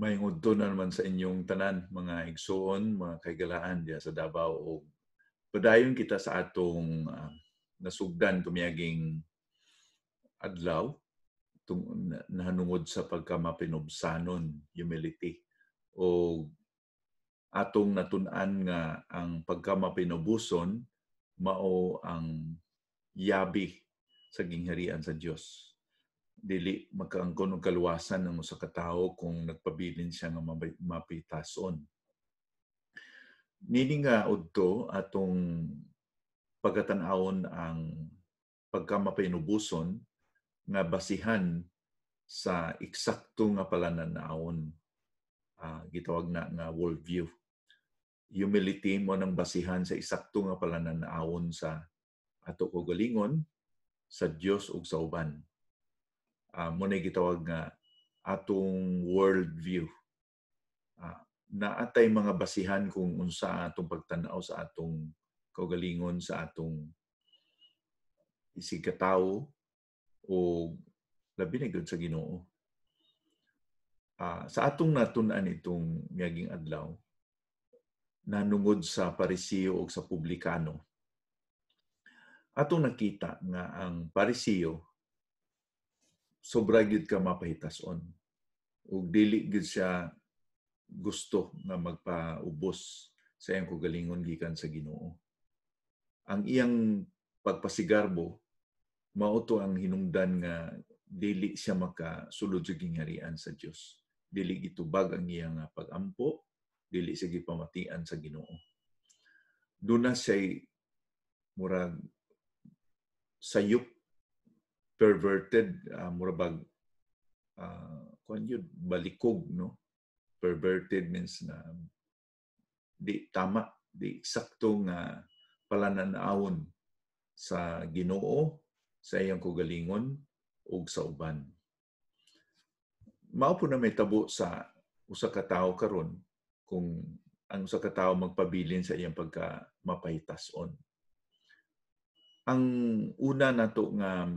Maingod na naman sa inyong tanan, mga igsoon, mga kaigalaan diya sa Davao. O padayon kita sa atong nasugdan tumiyaging adlaw nahanungod sa pagkamapinubsanon, humility. O atong natun-an nga ang pagkamapinubuson mao ang yabi sa gingharian sa Dios. Dili magkaangkon og kaluwasan ng usa ka tawo kung nagpabilin siya nga mapitason. Nini nga udto atong pagatan-awon ang pagkamapinubuson nga basihan sa eksakto nga palananaon, gitawag na nga worldview. Humility mo nang basihan sa eksakto nga palananaon sa ato kaugalingon, sa Dios ug sa uban. Mo na gitawag nga atong worldview. Naatay mga basihan kung unsa atong pagtan-aw sa atong kaugalingon, sa atong isig katawo o labi na gyud sa Ginoo. Sa atong natun-an itong miaging adlaw, nanungod sa Pariseo o sa Publikano, atong nakita nga ang Pariseo sobra gyud ka mapahitason ug dili gyud siya gusto nga magpaubos sa iyang kaugalingon gikan sa Ginoo. Ang iyang pagpasigarbo mao to ang hinungdan nga dili siya makasulod sa gingharian sa Dios. Dili gitubag ang iyang pag-ampo, dili siya gipamatian sa Ginoo. Duna siya'y murag sayop, perverted, murag kuan yun, balikog, no? Perverted means na di tama, di eksakto nga palananawon sa Ginoo, sa iyang kaugalingon ug sa uban. Mao po na may tabo sa usa ka tawo karon kung ang usa ka tawo magpabilin sa iyang pagka mapahitason. Ang una nato nga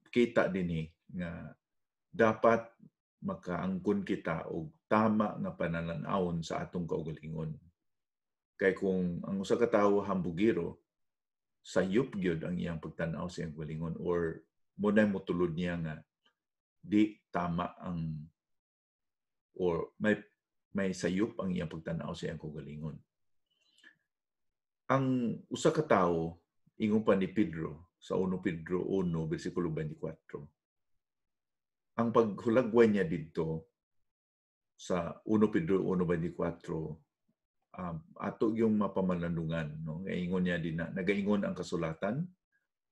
kita dinhi nga dapat makaangkon kita og tama nga pananaon sa atong kaugalingon. Kay kung ang usa ka tawo hambugiro, sayop gyud ang iyang pagtan-aw sa iyang kaugalingon or mo na motulod niya nga di tama ang or may sayop ang iyang pagtan-aw sa iyang kaugalingon. Ang usa ka tawo ingon pa ni Pedro sa 1 Pedro 1 bersikulo 24. Ang paghulagway niya didto sa 1 Pedro 1:24, ato yung mapamananungan, no? Ingon niya din na nagaingon ang kasulatan,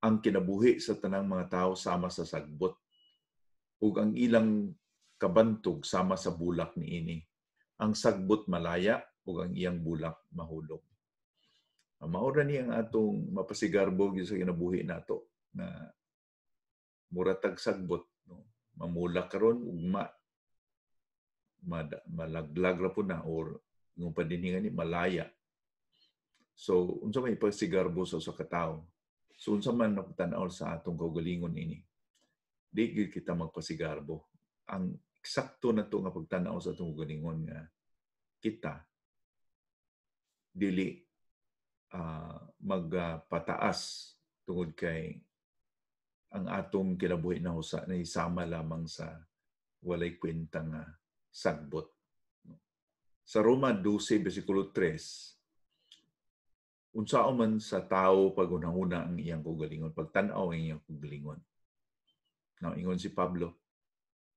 ang kinabuhi sa tanang mga tao sama sa sagbot ug ang ilang kabantog sama sa bulak niini. Ang sagbot malaya ug ang iyang bulak mahulog. Mao ra ni ang atong mapasigarbo sa kinabuhi nato na muratag sagbot, no? Mamulak karon ugma malaglag ra po na or yung padinhingan ni malaya. So unsa may ipasigarbo sa usa ka tawo? So unsa man napatan-aw sa atong kaugalingon ini, di gyud kita magpasigarbo. Ang eksakto nato nga pagtan-aw sa atong kaugalingon nga kita dili magpataas tungod kay ang atong kinabuhi na husa na isama lamang sa walay kwenta nga sagbot. Sa Roma 12 bersikulo 3, unsao man sa tawo pagunahuna ang iyang kaugalingon, pagtan-aw ang iyang kaugalingon. Now, ingon si Pablo,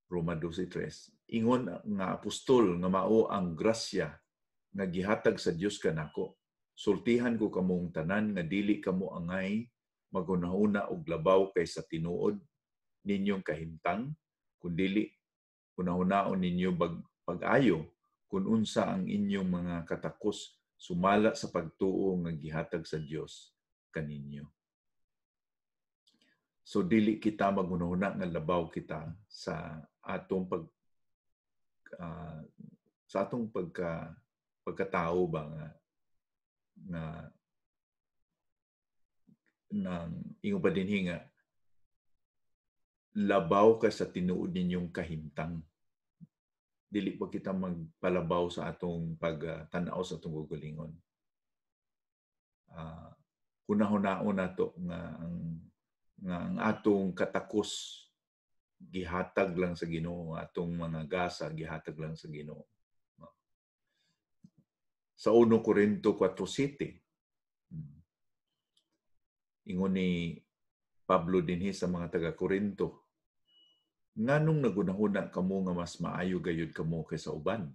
Roma 12:3, ingon nga apostol nga mao ang grasya nga gihatag sa Dios kanako. Sultihan ko kamong tanan nga dili kamo angay magunahuna og labaw kaysa tinuod ninyong kahimtang, kun dili kunahunaon ninyo pag-ayo kung unsa ang inyong mga katakos sumala sa pagtuo nga gihatag sa Dios kaninyo. So dili kita magunahuna nga labaw kita sa atong pagkatao ba nga nang ingon pa dinhi nga labaw ka sa tinuod ninyong kahimtang. Dili pa kita magpalabaw sa atong pagtanaw sa atong kaugalingon. Hunahuna-una nato nga ang atong katakos gihatag lang sa Ginoo, atong mga gasa gihatag lang sa Ginoo. Sa 1 Corinto 4:7, ingon ni Pablo dinhi sa mga taga-Corinto, nganong nagunahuna kamo nga mas maayo gayud kamo kaysa uban?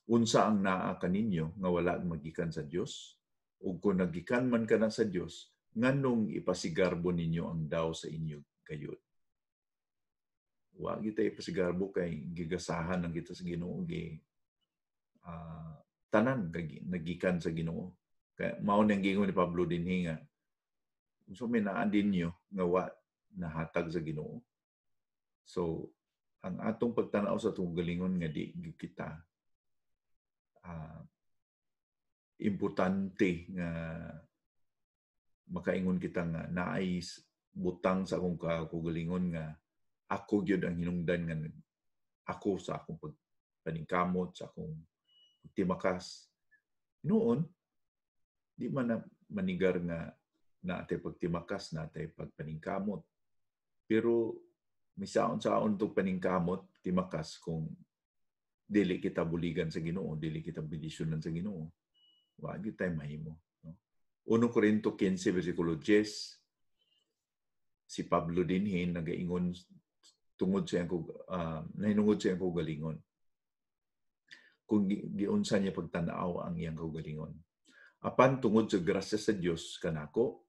Unsa ang naa kaninyo nga wala magikan sa Dios? Ug kung nagikan man kana sa Dios, nganong ipasigarbo ninyo ang daw sa inyo gayud? Wa kita ipasigarbo kay gigasahan lang kita sa Ginoo, tanan nagikan sa Ginoo. Kaya mao nang gingon ni Pablo dinhi nga so may naa dinyo nga wa nahatag sa Ginoo. So ang atong pagtanaw sa atong galingon nga di kita importante nga makaingon kita nga naay butang sa akong kaugalingon nga ako gyud ang hinungdan nga ako sa akong paningkamot, sa akong pagtimakas. Noon, di man na manigar nga natay pagtimakas, natay pagpaningkamot. Pero misaon-saon itong paningkamot, timakas kung dili kita buligan sa Ginoo, dili kita bendisyonan sa Ginoo. Wa gyud tay mahimo. 1 Corinto 15 versikulo 10, si Pablo dinhi nagaingon tungod sa iyang nahinungod sa iyang kaugalingon. Kung giunsa niya pagtanaw ang iyang kaugalingon. Apan tungod sa grasya sa Dios kanako,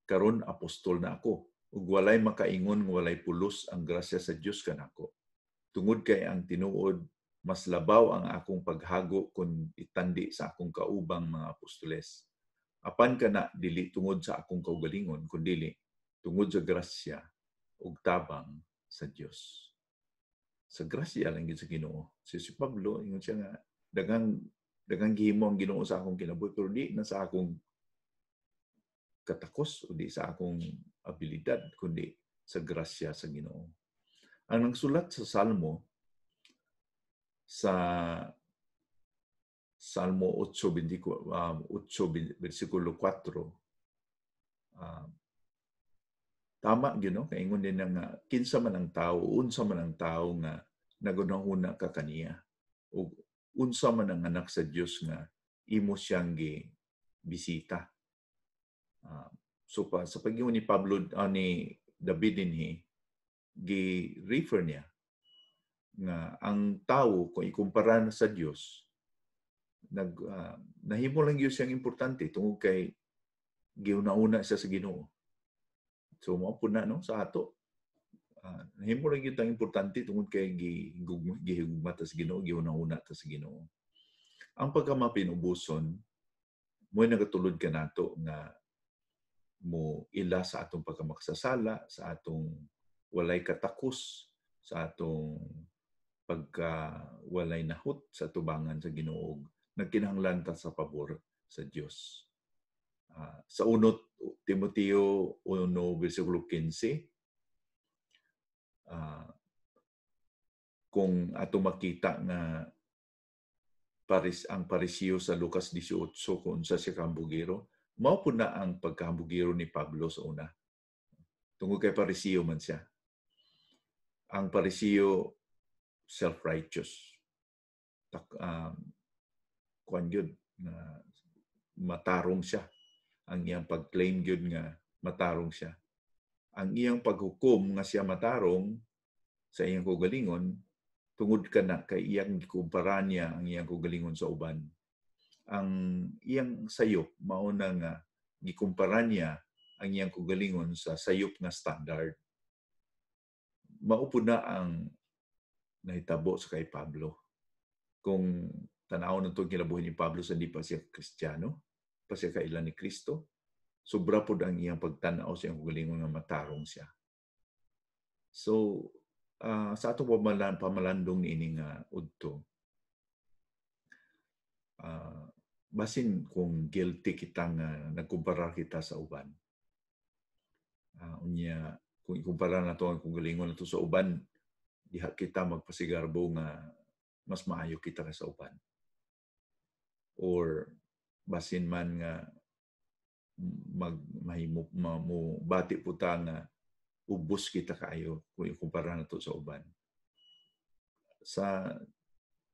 karon apostol na ako. Ug walay makaingon nga walay pulos ang grasya sa Dios kanako. Tungod kay ang tinuod mas labaw ang akong paghago kung itandi sa akong kaubang mga apostoles. Apan kana dili tungod sa akong kaugalingon, kundi tungod sa grasya ug tabang sa Dios. Sa grasya lang gyud sa Ginoo. Si Pablo ingon siya nga daghang gihimo ang Ginoo sa akong kinabuhi, pero di na sa akong katakos o di sa akong abilidad, kundi sa grasya sa Ginoo. Ang nagsulat sa Salmo, sa Salmo 8, versikulo 4, tama gyud no, kaingon din nga kinsa man ang tawo, unsa man ang tawo nga nagunahuna ka kaniya, ug unsa man ang anak sa Dios nga imo siyang bisita. So sa pag-ingon ni Pablo ni David dinhi, gi-refer niya nga ang tawo kung ikumpara sa Dios nahimo lang gyud siyang importante tungod kay giuna-una siya sa Ginoo. So mao pud na no sa ato. Nahimo lang gyud ang importante tungod kay gihigugma ta sa Ginoo, giuna-una ta sa Ginoo. Ang pagkamapinubuson mo nagatulod ka nato nga mo ila sa atong pagkamaksasala, sa atong walay katakos, sa atong walay nahut sa tubangan sa Ginoo, nagkinahanglan ta sa pabor sa Dios. Sa 1 Timoteo 1 versikulo 15, kung ato makita nga ang parisiyo sa Lucas 18 kung unsa siya kahambugiro, mao pud na ang pagkahambugiro ni Pablo sa una. Tungod kay parisiyo man siya. Ang parisiyo self-righteous. Kuan gyud na matarong siya. Ang iyang pag-claim gyud nga matarong siya. Ang iyang paghukom nga siya matarong sa iyang kaugalingon, tungod kana kay iyang gikumpara niya ang iyang kaugalingon sa uban. Ang iyang sayop mao na nga gikumpara niya ang iyang kaugalingon sa sayop nga standard. Mao pud na ang nahitabo sa kay Pablo. Kung tanaw na itong kinabuhi ni Pablo sa di pa siya Kristiyano, pa siya kailan ni Kristo, sobra pud ang iyang pagtanaw sa iyang kaugalingon nga matarong siya. So, sa atong pamalandong niini nga udto, basin kung guilty kita nga nagkumpara kita sa uban. Unya, kung ikumpara nato ang kagalingon nato sa uban, diha kita magpasigarbo nga mas maayo kita ka sa uban. Or basin man nga bati po ta nga ubos kita kaayo kung ikumpara nato sa uban. Sa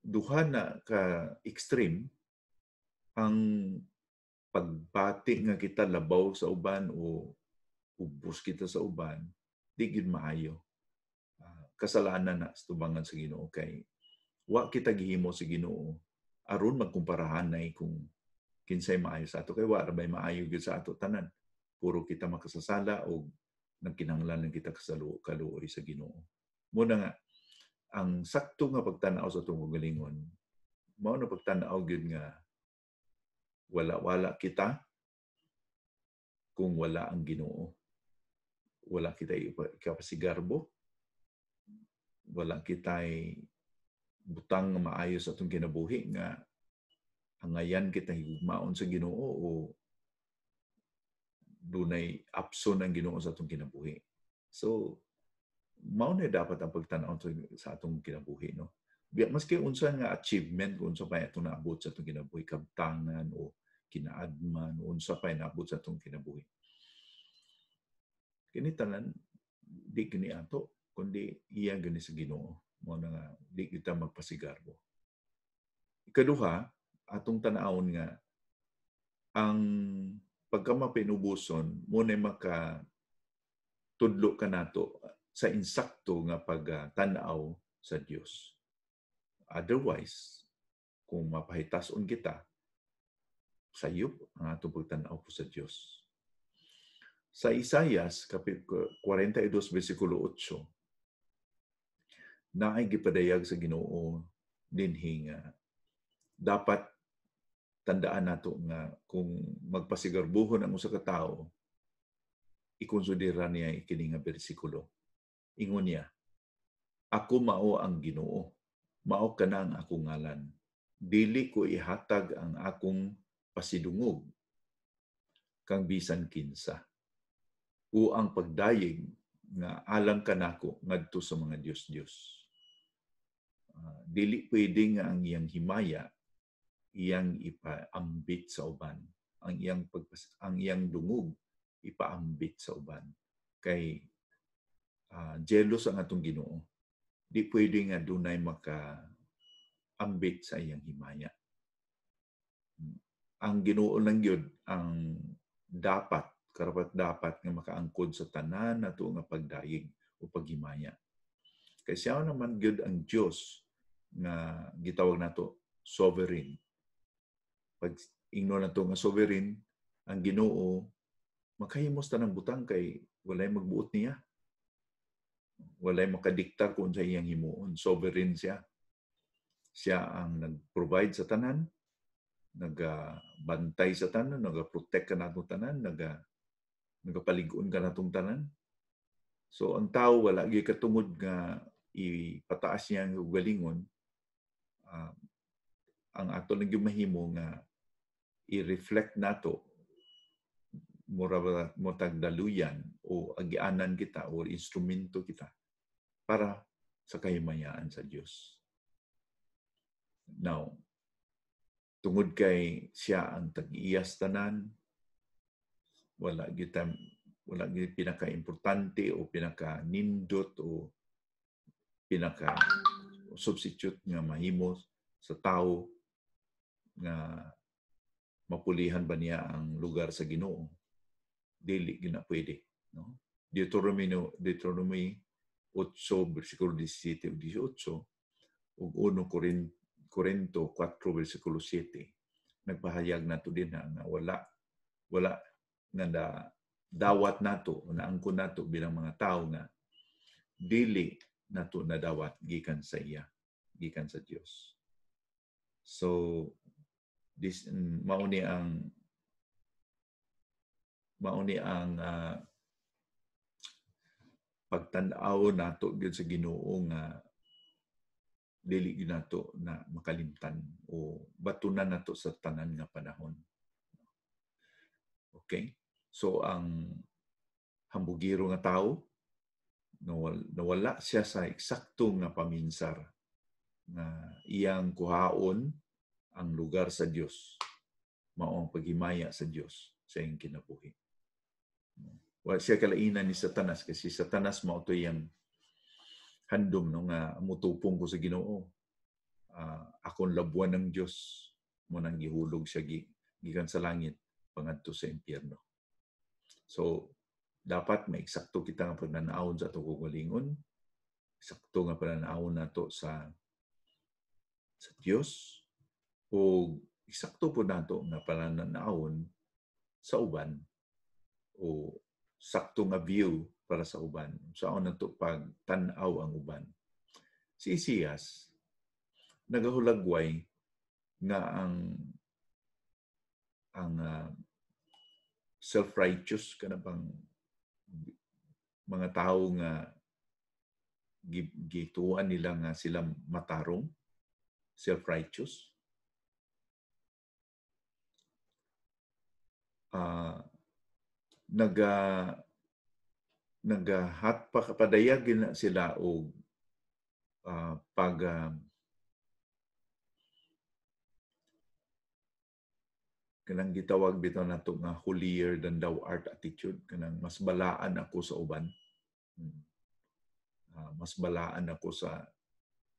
duha na ka extreme, ang pagbati nga kita labaw sa uban o ubos kita sa uban, di gid maayo. Kasalanan na sa tubangan sa Ginoo kay wa kita gihimo sa Ginoo aron magkumparahan nay kung kinsay maayo sa ato kay wa ra bay maayo gyud sa ato tanan. Puro kita makasasala o nagkinahanglan kita kaluoy sa Ginoo. Muna nga ang sakto nga pagtan-aw sa atong kagalingon, mao na pagtan-aw gyud nga wala kita kung wala ang Ginoo. Wala kita ikapasigarbo. Wala kita'y butang nga maayo sa atong kinabuhi nga angayan kita higugmaon sa Ginoo o dunay apson ang Ginoo sa atong kinabuhi. So, mao na dapat ang pagtan-aw sa atong kinabuhi, no? Maski unsa nga achievement, unsa pa atong naabot sa atong kinabuhi, kabtangan o kinaadman, unsa pa naabot sa atong kinabuhi. Kini tanan di kini ato kundi iya gani sa Ginoo. Mao na nga di kita magpasigarbo. Ikaduha, atong tan-awon nga ang pagkamapinubuson mo na makatudlo ka nato sa insakto nga pagtan-aw sa Dios. Otherwise, kung mapahitason kita, sayop ang atong pagtan-aw po sa Dios. Sa Isaias, 42, versikulo 8, naay gipadayag sa Ginoo dinhi nga dapat tandaan nato nga kung magpasigarbuhon ang usa ka tawo, ikonsidera niya kini nga bersikulo. Ingon niya, ako mao ang Ginoo, mao kana ang akong ngalan. Dili ko ihatag ang akong pasidungog kang bisan kinsa. O ang pagdayeg nga alang kanako ngadto sa mga Dios-Dios. Dili pwede nga ang iyang himaya iyang ipaambit sa uban. Ang iyang dungog ipaambit sa uban. Kay jealous ang atong Ginoo. Di pwede nga dunay makaambit sa iyang himaya. Ang Ginoo lang gyud ang karapat-dapat nga makaangkod sa tanan nato nga pagdayeg o paghimaya. Kay siya naman gyud ang Dios nga gitawag nato sovereign. Pag ingno nato nga sovereign, ang Ginoo makahimos tanang butang kay walay magbuot niya. Walay makadiktar kung sa iyang himuon. Sovereign siya. Siya ang nag-provide sa tanan, nagbantay sa tanan, nag-protect ka natong tanan, nagapaligon ka natong tanan. So ang tao wala gyud katungod nga ipataas niya ang ugalingon. Ang ato lang gyud mahimo nga i-reflect nato murag daluyan o agianan kita o instrumento kita para sa kahimayaan sa Dios. Now, tungod kay siya ang tag-iyas tanan, wala gyud pinaka-importante o pinaka-nindot o pinaka-substitute nga mahimo sa tao nga mapulihan ba niya ang lugar sa Ginoo. Dili gina pwede, no? Deuteronomy 8 versikulo 17 ug 18 ug 1 Corinto 4 versikulo 7 nagpahayag nato din nga wala nga dawat nato o naangkon nato bilang mga tao nga dili nato nadawat gikan sa iya, gikan sa Dios. So this mao ni ang pagtan-aw nato gyud sa Ginoo nga dili gyud nato na makalimtan o batunan nato sa tanan nga panahon. Okay? So ang hambugiro nga tawo nawala siya sa eksakto nga paminsar na iyang kuhaon ang lugar sa Dios, mao ang paghimaya sa Dios sa iyang kinabuhi. Wa siya kalainan ni Satanas kasi Satanas mao to iyang handom no nga mutupong ko sa Ginoo. Akon labuan ng Dios mo nang gihulog siya gikan sa langit pangadto sa impyerno. So dapat may eksakto kita nga pagnanaawon sa atong kaugalingon, eksakto nga pagnanaawon nato sa Dios, o eksakto po nato nga pananaawon sa uban o sakto nga view para sa uban. Saan nato pag tan-aw ang uban. Si Isaias nagahulagway nga ang self-righteous kana bang mga tao nga gituan nila nga sila matarong, self-righteous. Nagpadayag na sila og kanang gitawag bitaw nato nga holier than thou art attitude, kanang mas balaan ako sa uban. Mas balaan ako sa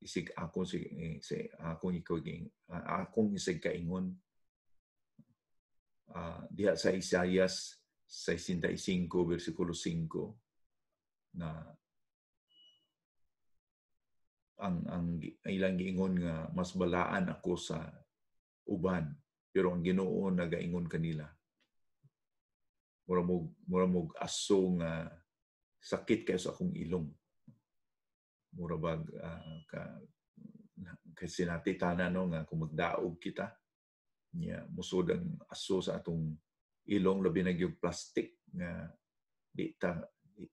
isig akong isig kaingon. Diha sa Isaias 65 versikulo 5 na ang ilang giingon nga mas balaan ako sa uban, pero ang Ginoo nagaingon kanila mura mog aso nga sakit kayo sa akong ilong. Mura bag kasi natitana no nga kung magdaog kita niya musod ang aso sa atong ilong, labi na gyud plastic nga di ta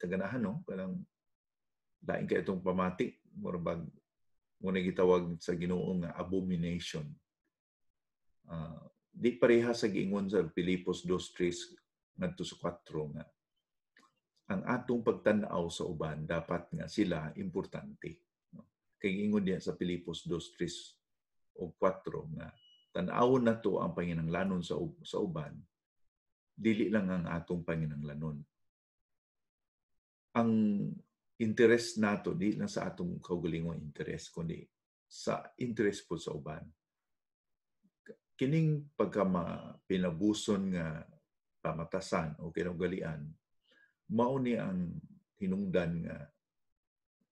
ganahan no, parang lain kay itong pamatik, mura bag muna gitawag sa Ginoo nga abomination. Di pareha sa giingon sa Filipos 2:3 ngadto sa 4 nga ang atong pagtan-aw sa uban dapat nga sila importante. Kay giingon diha sa Filipos 2:3 o 4 nga tan-awon nato ang panginahanglanon sa uban, dili lang ang atong panginahanglanon. Ang interest nato di lang sa atong kaugalingong interest, kundi sa interest po sa uban. Kining pinabuson nga pamatasan o kinaugalian, mao ni ang hinungdan nga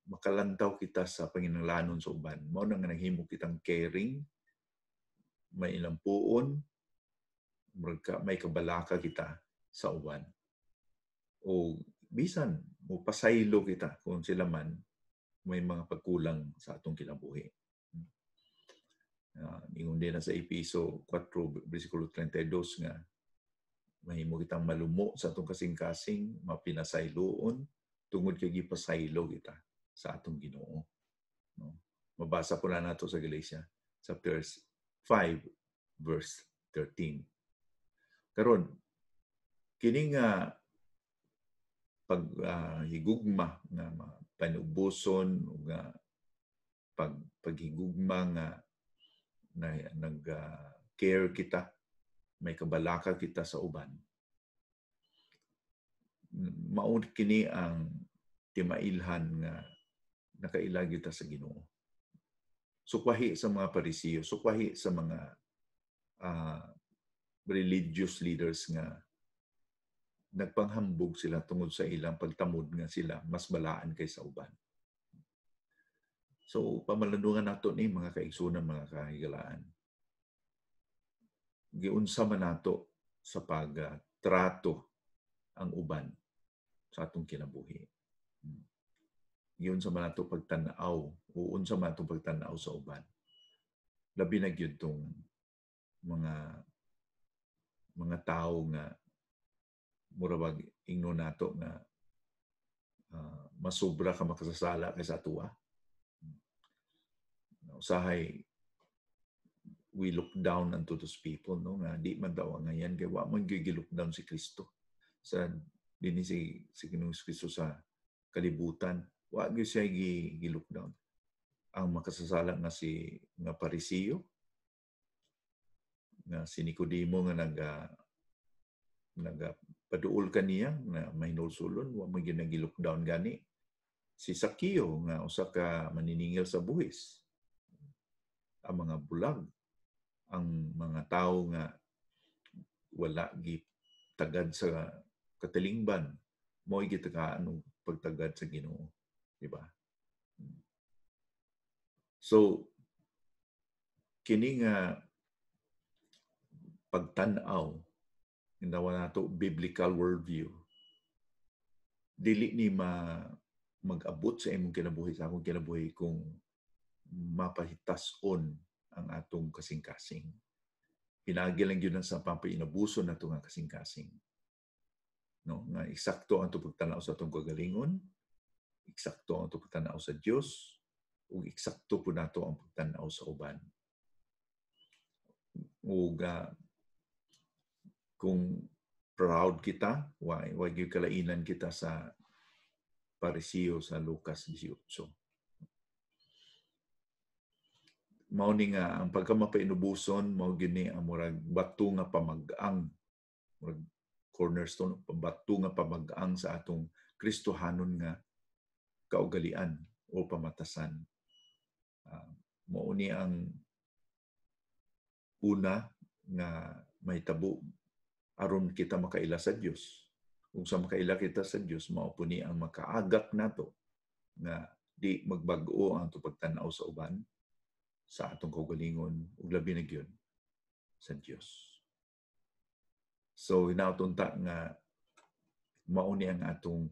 makalantaw kita sa panginahanglanon sa uban. Mao na nga naghimo kitang caring, may ilampuon, may kabalaka kita sa uban. O bisan mo pasaylo kita kung sila man may mga pagkulang sa atong kinabuhi. Ingon din na sa Efeso 4 versikulo 32 nga mahimo kitang malumo sa atong kasing-kasing, mapinasayloon tungod kay gipasaylo kita sa atong Ginoo. No? Mabasa po na nato sa Galatia chapter 5 verse 13. Karon kini nga paghigugma nga panubuson nga paghigugma nga nag-care kita, may kabalaka kita sa uban. Mao kini ang timailhan nga nakailag kita sa Ginoo. Sukwahi sa mga Parisiyo, sukwahi sa mga religious leaders nga nagpanghambog sila tungod sa ilang pagtamod nga sila mas balaan kaysa uban. So, pamalandungan nato ni mga kaigsunan, mga kahigalaan. Giunsa man nato sa pagtrato ang uban sa atong kinabuhi. Giunsa man nato pagtan-aw, unsa man nato pagtan-aw sa uban. Labi na gyud tong mga tao nga mura bag ingnon nato nga masobra ka makasasala kaysa atuwa. Usahay we look down unto those people, no, nga di man daw nga yan kay wa man gyud gi-look down si Kristo sa dinhi si Ginoong Kristo sa kalibutan, wa gyud siya gi-lockdown. Ang makasasala nga Parisiyo, nga si Nicodemo nga nagapaduol kaniya na mahinulsulon, wa man gyud gi-lockdown gani. Si Sakio nga usa ka maniningil sa buhis. Ang mga bulag, ang mga tawo nga wala gitagad sa katilingban, mao gitagaan og pagtagad sa Ginoo, di ba? So kini nga pagtan-aw ginawa nato biblical worldview, dili ni mag-abot sa imong kinabuhi, sa akong kinabuhi, kung mapahitason ang atong kasing-kasing. Pinagi lang yun sa pampainabuso na ito nga kasing-kasing. No? Nga eksakto ang pagtanaw sa atong kagalingon, eksakto ang pagtanaw sa Dios, ug eksakto po nato ang pagtanaw sa uban. Ug kung proud kita, wag yung kalainan kita sa Parisiyo sa Lucas 18. Mao ni nga ang pagkamapainubuson, mao gini ang murag bato nga pamag-ang, murag cornerstone, bato nga pamag-ang sa atong Kristohanon nga kaugalian o pamatasan. Mao ni ang una nga mahitabo aron kita makaila sa Dios. Kung sa makaila kita sa Dios, mao po ni ang makaagak nato nga di magbag-o ang pagtanaw sa uban, sa atong kaugalingon, ug labi na gyud sa Dios. So hinautunta nga mao ni ang atong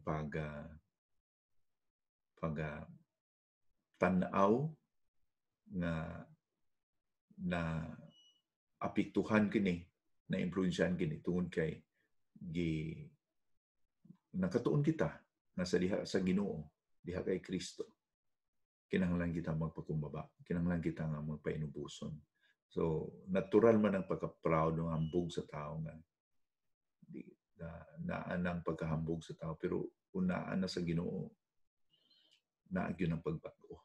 tan-aw nga na apektuhan kini, na impluwensyahan kini tungod kay nakatuon kita na sa diha sa Ginoo, diha kay Kristo. Kinahanglan kita magpakumbaba, kinahanglan kita nga magpainubuson. So natural man ang pagka-proud ng hambog sa tao nga naan pagkahambog sa tao, pero unaan na sa Ginoo, naagyo ng pagbago.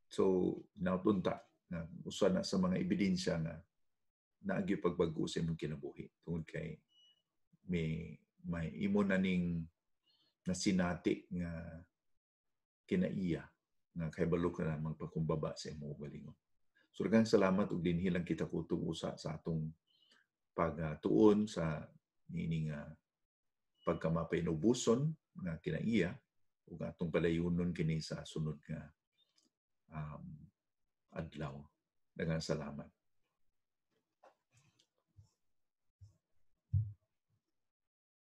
So nautunta na usa na sa mga ebidensya nga naagyo pagbago sa imong kinabuhi tungod kay may imo na ning nasinati nga kinaiya nga kahibalo ka na magpakumbaba sa imong ugalingon. So daghang salamat ug dinhi lang kita kutog usa sa atong pagtuon sa nining pagkamapainubuson nga kinaiya ug atong palayunon kini sa sunod nga adlaw. Daghang salamat.